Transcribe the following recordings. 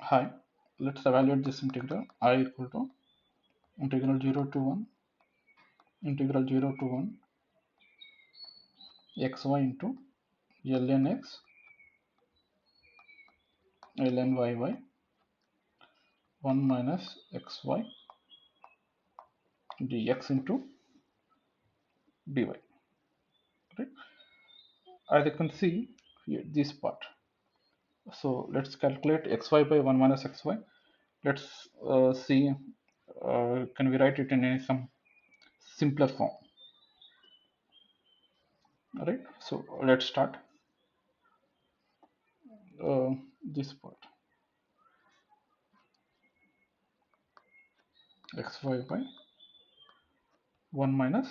Hi, let's evaluate this integral I equal to integral 0 to 1 integral 0 to 1 xy into ln x ln yy 1 minus xy dx into dy. Right? As you can see here, this part. So let's calculate xy by 1 minus xy. Let's see, can we write it in some simpler form? All right. So let's start this part. Xy by 1 minus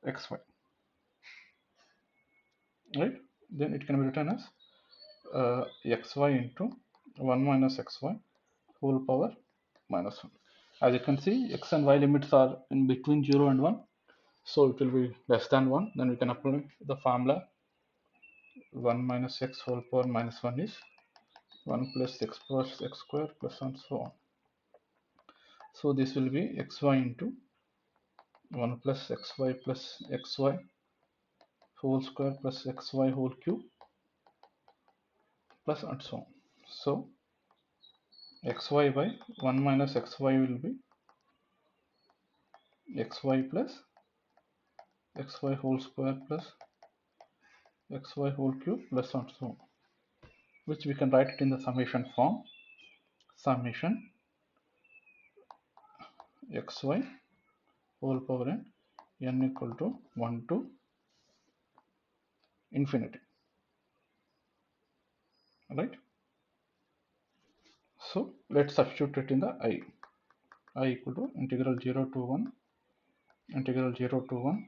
xy. Right? Then it can be written as xy into 1 minus xy whole power minus 1. As you can see, x and y limits are in between 0 and 1, so it will be less than 1. Then we can apply the formula 1 minus x whole power minus 1 is 1 plus x square plus and so on. So this will be xy into 1 plus xy plus xy whole square plus xy whole cube plus and so on. So xy by 1 minus xy will be xy plus xy whole square plus xy whole cube plus and so on, which we can write it in the summation form. Summation xy whole power n equal to 1 to infinity. Right? So let's substitute it in the I equal to integral 0 to 1 integral 0 to 1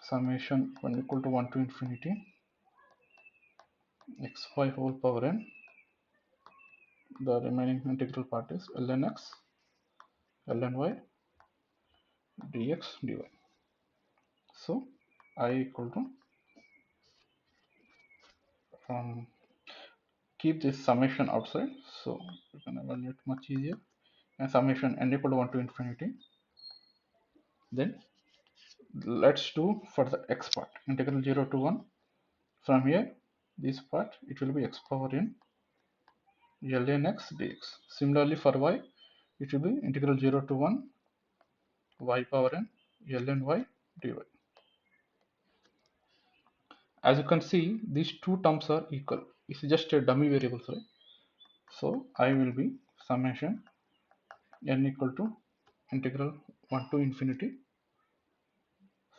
summation 1 equal to 1 to infinity xy whole power n. The remaining integral part is ln x ln y dx dy. So I equal to keep this summation outside, so you can evaluate much easier. And summation n equal to 1 to infinity. Then let's do for the x part integral 0 to 1. From here, this part it will be x power n ln x dx. Similarly for y, it will be integral 0 to 1 y power n ln y dy. As you can see, these two terms are equal. It's just a dummy variables, right? So I will be summation n equal to integral 1 to infinity.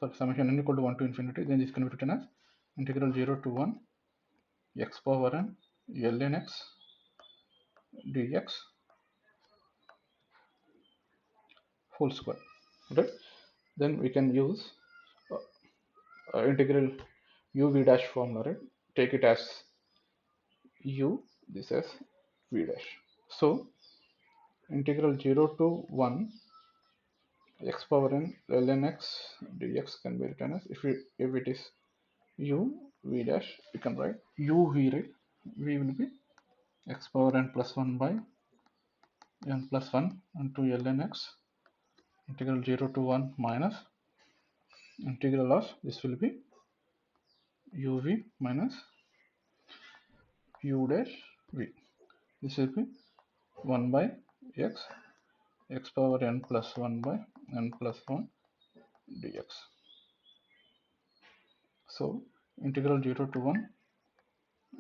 So summation n equal to 1 to infinity. Then this can be written as integral 0 to 1 x power n ln x dx whole square. Right? Then we can use integral u v dash formula. Right? Take it as u, this as v dash. So integral 0 to 1 x power n ln x dx can be written as, if it is u v dash, we can write u v, right? V will be x power n plus 1 by n plus 1 into ln x integral 0 to 1 minus integral of this will be uv minus u dash v. This will be 1 by x power n plus 1 by n plus 1 dx. So integral 0 to 1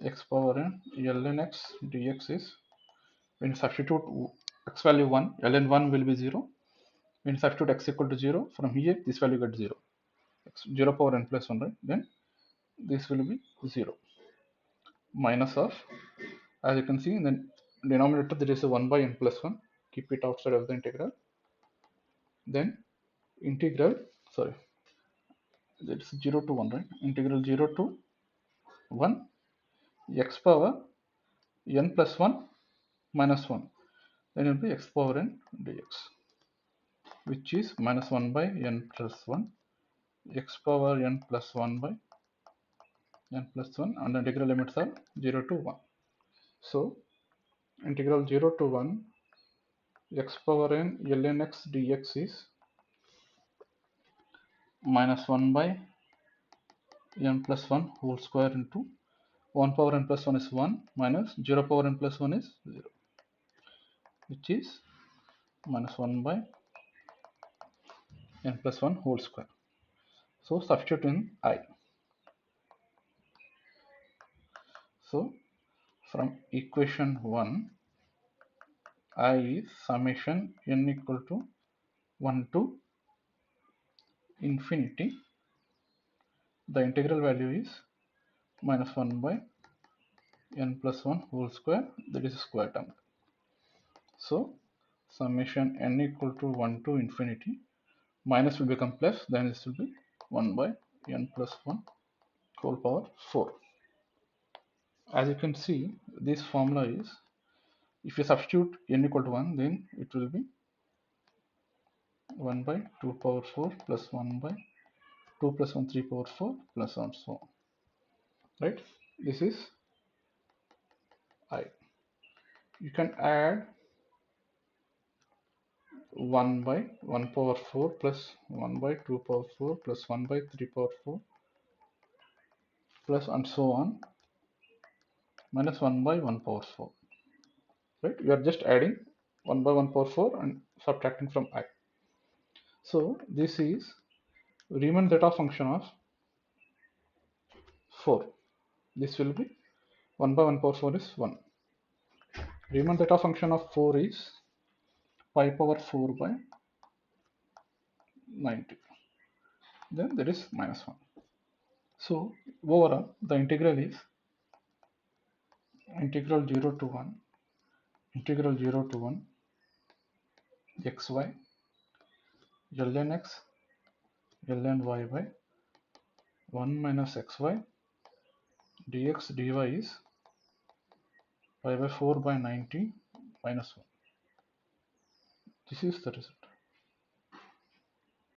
x power n ln x dx is, when you substitute x value 1, ln 1 will be 0. When you substitute x equal to 0, from here this value gets 0. 0 power n plus 1, right? Then this will be 0 minus of, as you can see in the denominator there is a 1 by n plus 1. Keep it outside of the integral. Then integral, sorry, it's 0 to 1, right? Integral 0 to 1 x power n plus 1 minus 1, then it will be x power n dx, which is minus 1 by n plus 1 x power n plus 1 by n plus 1, and the integral limits are 0 to 1. So integral 0 to 1 x power n ln x dx is minus 1 by n plus 1 whole square into 1 power n plus 1 is 1 minus 0 power n plus 1 is 0, which is minus 1 by n plus 1 whole square. So substitute in I. So from equation 1, I is summation n equal to 1 to infinity. The integral value is minus 1 by n plus 1 whole square, that is a square term. So summation n equal to 1 to infinity, minus will become plus, then this will be 1 by n plus 1 whole power 4. As you can see, this formula is, if you substitute n equal to 1, then it will be 1 by 2 power 4 plus 1 by 2 plus 1 3 power 4 plus on so on. Right? This is I. You can add 1 by 1 power 4 plus 1 by 2 power 4 plus 1 by 3 power 4 plus and so on minus 1 by 1 power 4. Right? You are just adding 1 by 1 power 4 and subtracting from I. So this is Riemann zeta function of 4. This will be 1 by 1 power 4 is 1. Riemann zeta function of 4 is pi power 4 by 90. Then there is minus 1. So overall the integral is integral 0 to 1 integral 0 to 1 xy ln x ln y by 1 minus xy dx dy is pi by 4 by 90 minus 1. This is the result.